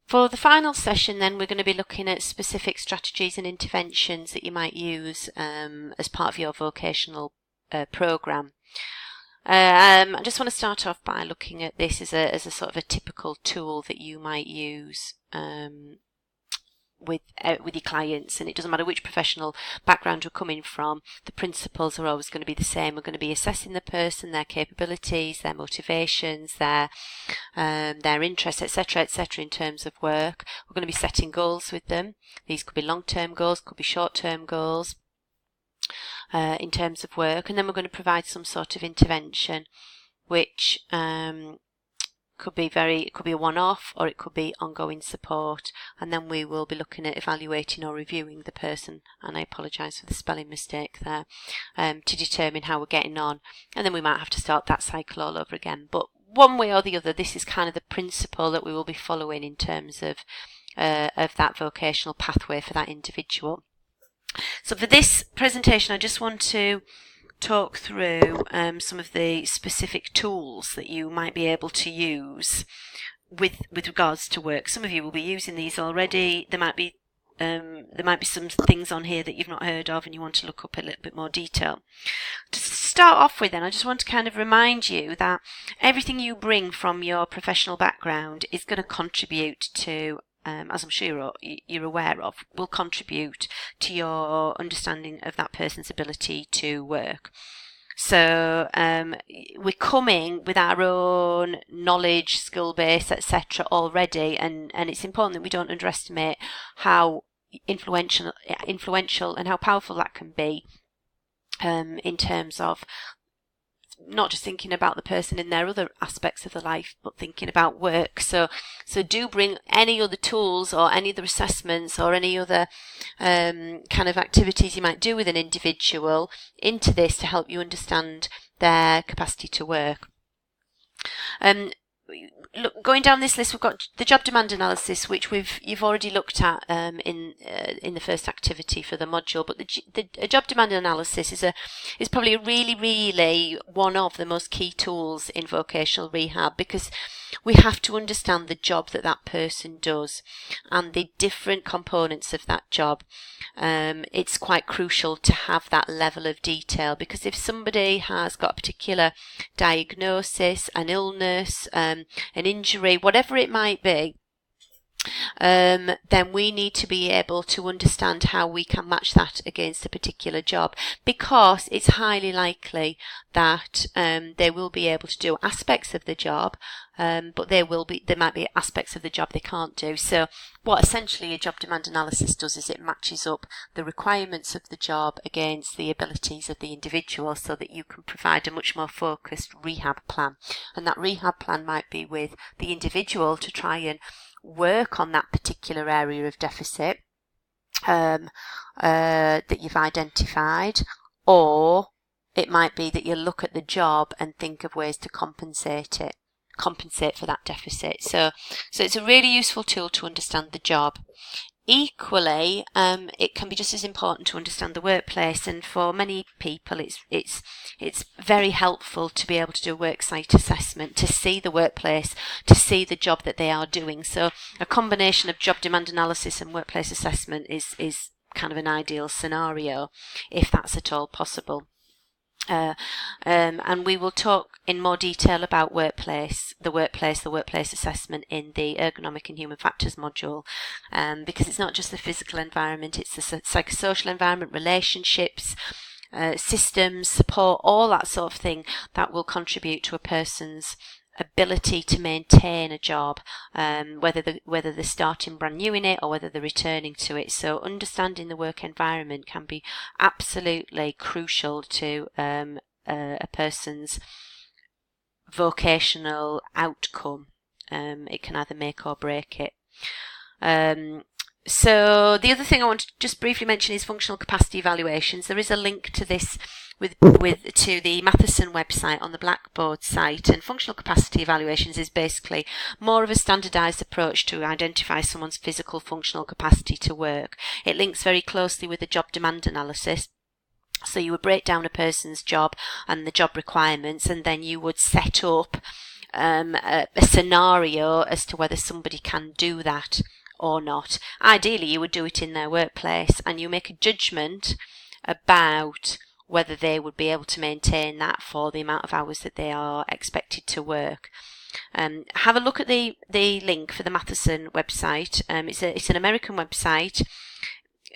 For the final session then, we're going to be looking at specific strategies and interventions that you might use as part of your vocational programme. I just want to start off by looking at this as a sort of a typical tool that you might use with your clients, and it doesn't matter which professional background you're coming from, the principles are always going to be the same. We're going to be assessing the person, their capabilities, their motivations, their interests, etc., in terms of work. We're going to be setting goals with them. These could be long-term goals, could be short-term goals in terms of work, and then we're going to provide some sort of intervention, which could be a one-off, or it could be ongoing support, and then we will be looking at evaluating or reviewing the person, and I apologise for the spelling mistake there, to determine how we're getting on, and then we might have to start that cycle all over again. But one way or the other, this is kind of the principle that we will be following in terms of that vocational pathway for that individual. So for this presentation, I just want to talk through some of the specific tools that you might be able to use with regards to work. Some of you will be using these already. There might be some things on here that you've not heard of and you want to look up a little bit more detail. To start off with then, I just want to kind of remind you that everything you bring from your professional background is going to contribute to, as I'm sure you're aware of, will contribute to your understanding of that person's ability to work. So we're coming with our own knowledge, skill base, etc. already, and it's important that we don't underestimate how influential and how powerful that can be in terms of not just thinking about the person in their other aspects of their life, but thinking about work. So do bring any other tools or any other assessments or any other kind of activities you might do with an individual into this to help you understand their capacity to work. Look, going down this list, we've got the job demand analysis, which you've already looked at in the first activity for the module. But the job demand analysis is probably really one of the most key tools in vocational rehab, because we have to understand the job that person does and the different components of that job. It's quite crucial to have that level of detail, because if somebody has got a particular diagnosis, an illness, an injury, whatever it might be, then we need to be able to understand how we can match that against a particular job, because it's highly likely that they will be able to do aspects of the job, but there might be aspects of the job they can't do. So what essentially a job demand analysis does is it matches up the requirements of the job against the abilities of the individual, so that you can provide a much more focused rehab plan. And that rehab plan might be with the individual to try and work on that particular area of deficit that you've identified, or it might be that you look at the job and think of ways to compensate for that deficit. So it's a really useful tool to understand the job. Equally, it can be just as important to understand the workplace, and for many people it's very helpful to be able to do a work site assessment, to see the workplace, to see the job that they are doing. So a combination of job demand analysis and workplace assessment is kind of an ideal scenario, if that's at all possible. And we will talk in more detail about the workplace assessment in the ergonomic and human factors module, because it's not just the physical environment, it's the psychosocial environment, relationships, systems, support, all that sort of thing that will contribute to a person's ability to maintain a job, whether they're starting brand new in it or whether they're returning to it. So understanding the work environment can be absolutely crucial to a person's vocational outcome. It can either make or break it. So the other thing I want to just briefly mention is functional capacity evaluations. There is a link to this to the Matheson website on the Blackboard site, and functional capacity evaluations is basically more of a standardised approach to identify someone's physical functional capacity to work. It links very closely with the job demand analysis. So you would break down a person's job and the job requirements, and then you would set up a scenario as to whether somebody can do that or not. Ideally, you would do it in their workplace, and you make a judgment about whether they would be able to maintain that for the amount of hours that they are expected to work. Have a look at the link for the Matheson website. It's an American website.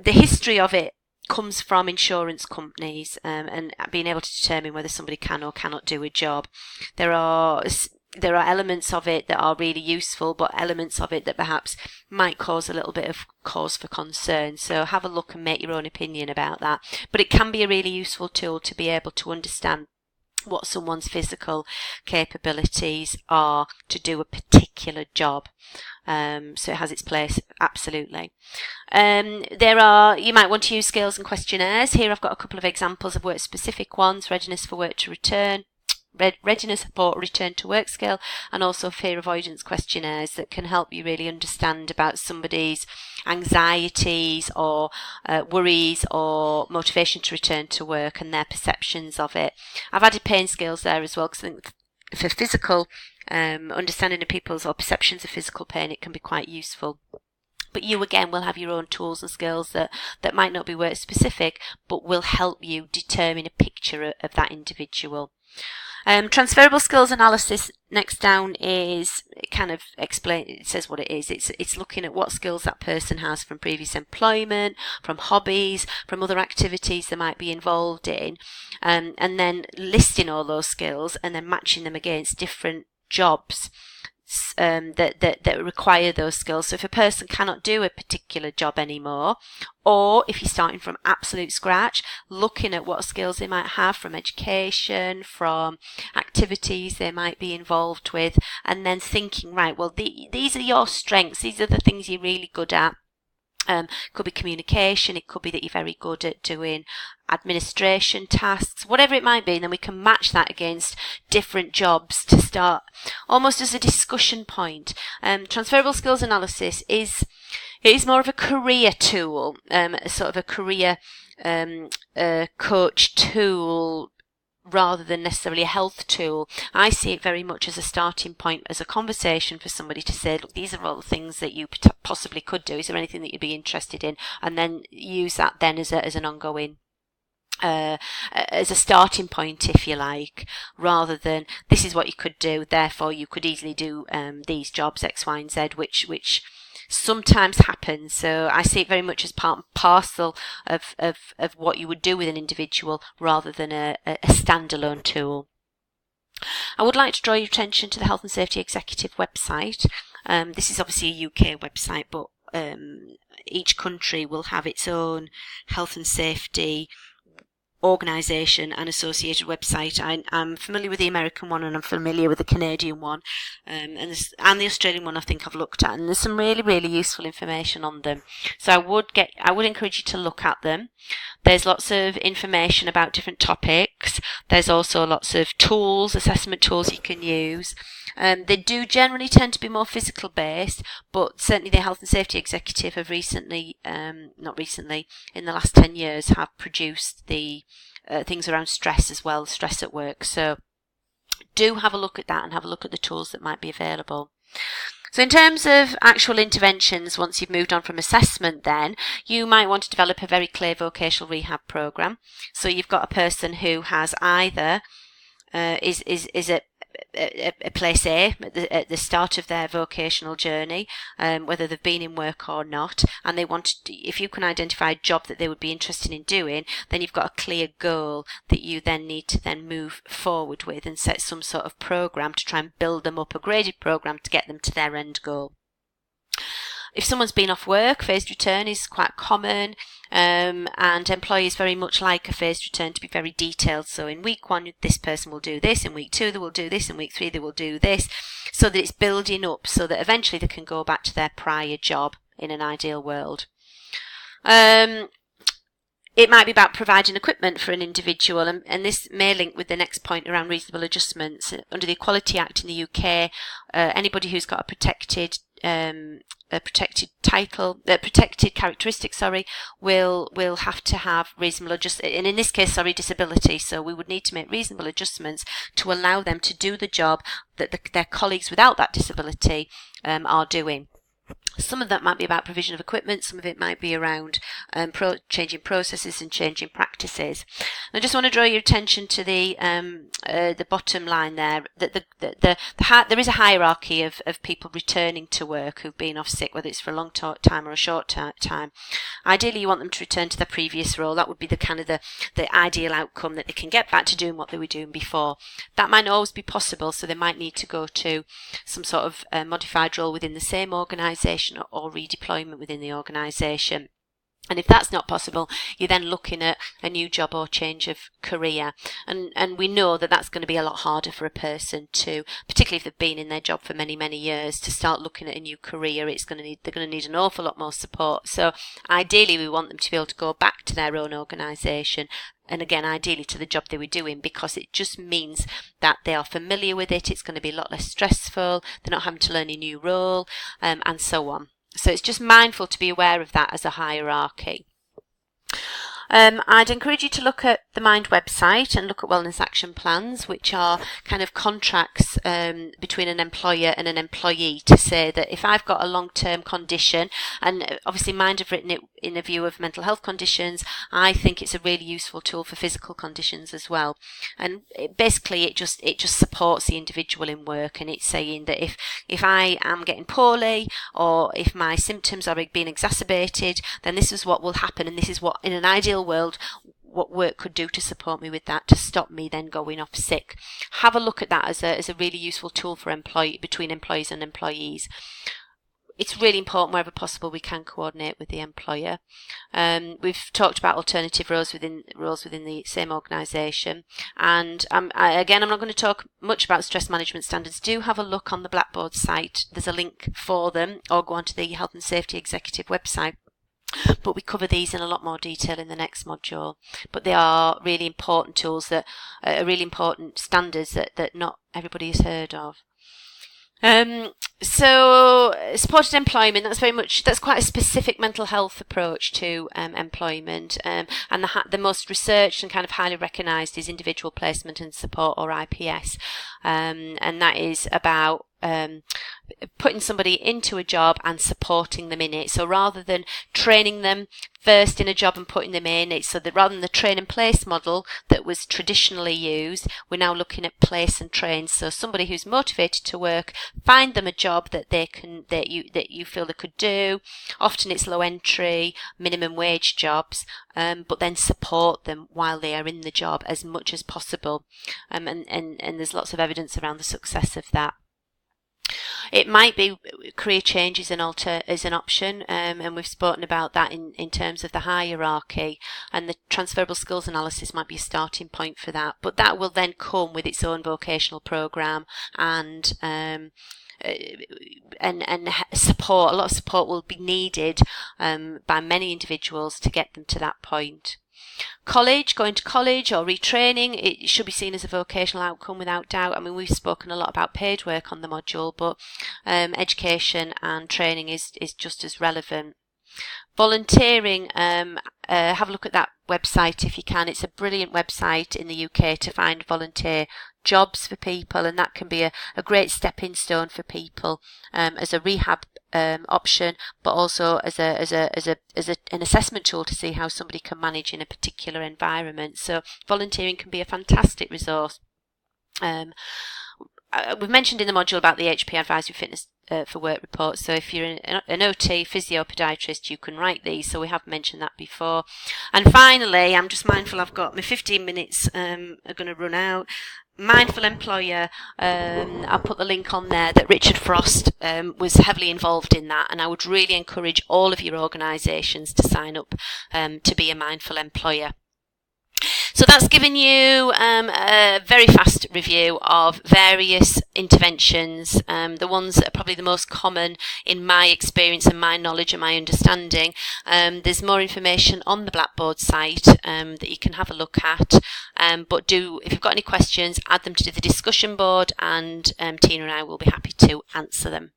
The history of it comes from insurance companies and being able to determine whether somebody can or cannot do a job. There are elements of it that are really useful, but elements of it that perhaps might cause a little bit of cause for concern. So have a look and make your own opinion about that. But it can be a really useful tool to be able to understand what someone's physical capabilities are to do a particular job. So it has its place, absolutely. You might want to use skills and questionnaires. Here I've got a couple of examples of work-specific ones: readiness for work to return, readiness for return to work skill, and also fear avoidance questionnaires that can help you really understand about somebody's anxieties or worries or motivation to return to work and their perceptions of it. I've added pain skills there as well, because I think for physical understanding of people's or perceptions of physical pain, it can be quite useful. But you again will have your own tools and skills that might not be work specific, but will help you determine a picture of that individual. Transferable skills analysis next down is it says what it is. It's looking at what skills that person has from previous employment, from hobbies, from other activities they might be involved in, and then listing all those skills and then matching them against different jobs that require those skills. So if a person cannot do a particular job anymore, or if you're starting from absolute scratch, looking at what skills they might have from education, from activities they might be involved with, and then thinking, right, well, these are your strengths, these are the things you're really good at. Could be communication, it could be that you're very good at doing administration tasks, whatever it might be, and then we can match that against different jobs to start almost as a discussion point. Transferable skills analysis is more of a career tool, sort of a career coach tool, rather than necessarily a health tool. I see it very much as a starting point, as a conversation for somebody to say, look, these are all the things that you possibly could do. Is there anything that you'd be interested in? And then use that then as an ongoing, as a starting point, if you like, rather than this is what you could do, therefore you could easily do these jobs X, Y, and Z, which sometimes happens. So I see it very much as part and parcel of what you would do with an individual, rather than a standalone tool. I would like to draw your attention to the Health and Safety Executive website. This is obviously a UK website, but each country will have its own health and safety organisation and associated website. I'm familiar with the American one, and I'm familiar with the Canadian one, and the Australian one I think I've looked at, and there's some really, really useful information on them. So I would encourage you to look at them. There's lots of information about different topics. There's also lots of tools, assessment tools you can use. They do generally tend to be more physical based, but certainly the Health and Safety Executive have recently, in the last 10 years, have produced the things around stress as well, stress at work. So do have a look at that and have a look at the tools that might be available. So in terms of actual interventions, once you've moved on from assessment, then you might want to develop a very clear vocational rehab program. So you've got a person who has either is at place A at the start of their vocational journey, whether they've been in work or not, and they want to, if you can identify a job that they would be interested in doing, then you've got a clear goal that you then need to then move forward with and set some sort of program to try and build them up, a graded program to get them to their end goal. If someone's been off work, phased return is quite common, and employers very much like a phased return to be very detailed. So in week 1, this person will do this, in week 2 they will do this, in week 3 they will do this, so that it's building up so that eventually they can go back to their prior job in an ideal world. It might be about providing equipment for an individual, and this may link with the next point around reasonable adjustments. Under the Equality Act in the UK, anybody who's got a protected a protected title, protected characteristic, will have to have reasonable and in this case, disability. So we would need to make reasonable adjustments to allow them to do the job that their colleagues without that disability are doing. Some of that might be about provision of equipment, some of it might be around changing processes and changing practices. And I just want to draw your attention to the bottom line there, that there is a hierarchy of people returning to work who've been off sick, whether it's for a long time or a short time. Ideally, you want them to return to their previous role. That would be the kind of the ideal outcome, that they can get back to doing what they were doing before. That might not always be possible, so they might need to go to some sort of modified role within the same organisation or redeployment within the organisation. And if that's not possible, you're then looking at a new job or change of career. And we know that that's going to be a lot harder for a person to, particularly if they've been in their job for many, many years, to start looking at a new career. They're going to need an awful lot more support. So ideally, we want them to be able to go back to their own organisation. And again, ideally to the job they were doing, because it just means that they are familiar with it. It's going to be a lot less stressful. They're not having to learn a new role, and so on. So it's just mindful to be aware of that as a hierarchy. I'd encourage you to look at the Mind website and look at wellness action plans, which are kind of contracts between an employer and an employee, to say that if I've got a long-term condition, and obviously Mind have written it in a view of mental health conditions, I think it's a really useful tool for physical conditions as well. And it just supports the individual in work, and it's saying that if I am getting poorly, or if my symptoms are being exacerbated, then this is what will happen, and this is what, in an ideal world, what work could do to support me with that, to stop me then going off sick. Have a look at that as a really useful tool for between employees and employees. It's really important, wherever possible, we can coordinate with the employer. We've talked about alternative roles within the same organisation. And again, I'm not going to talk much about stress management standards. Do have a look on the Blackboard site. There's a link for them, or go onto the Health and Safety Executive website. But we cover these in a lot more detail in the next module. But they are really important tools, that are really important standards that not everybody has heard of. So supported employment, that's quite a specific mental health approach to employment, and the most researched and kind of highly recognised is individual placement and support, or IPS, and that is about putting somebody into a job and supporting them in it. So rather than training them first in a job and putting them in, it's so that rather than the train and place model that was traditionally used, we're now looking at place and train. So somebody who's motivated to work, find them a job that you feel they could do. Often it's low entry, minimum wage jobs, but then support them while they are in the job as much as possible. And there's lots of evidence around the success of that. It might be career change is an option, and we've spoken about that in terms of the hierarchy, and the transferable skills analysis might be a starting point for that. But that will then come with its own vocational programme, and support. A lot of support will be needed by many individuals to get them to that point. Going to college or retraining, it should be seen as a vocational outcome without doubt. I mean, we've spoken a lot about paid work on the module, but education and training is just as relevant. Volunteering, have a look at that website if you can. It's a brilliant website in the UK to find volunteer jobs for people, and that can be a great stepping stone for people as a rehab option, but also as an assessment tool to see how somebody can manage in a particular environment. So volunteering can be a fantastic resource. We've mentioned in the module about the HP Advisory Fitness for Work report. So if you're an OT, physio, podiatrist, you can write these. So we have mentioned that before. And finally, I'm just mindful I've got my 15 minutes are going to run out. Mindful Employer, I'll put the link on there that Richard Frost was heavily involved in that, and I would really encourage all of your organisations to sign up to be a Mindful Employer. So that's given you a very fast review of various interventions, the ones that are probably the most common in my experience and my knowledge and my understanding. There's more information on the Blackboard site that you can have a look at, but if you've got any questions, add them to the discussion board, and Tina and I will be happy to answer them.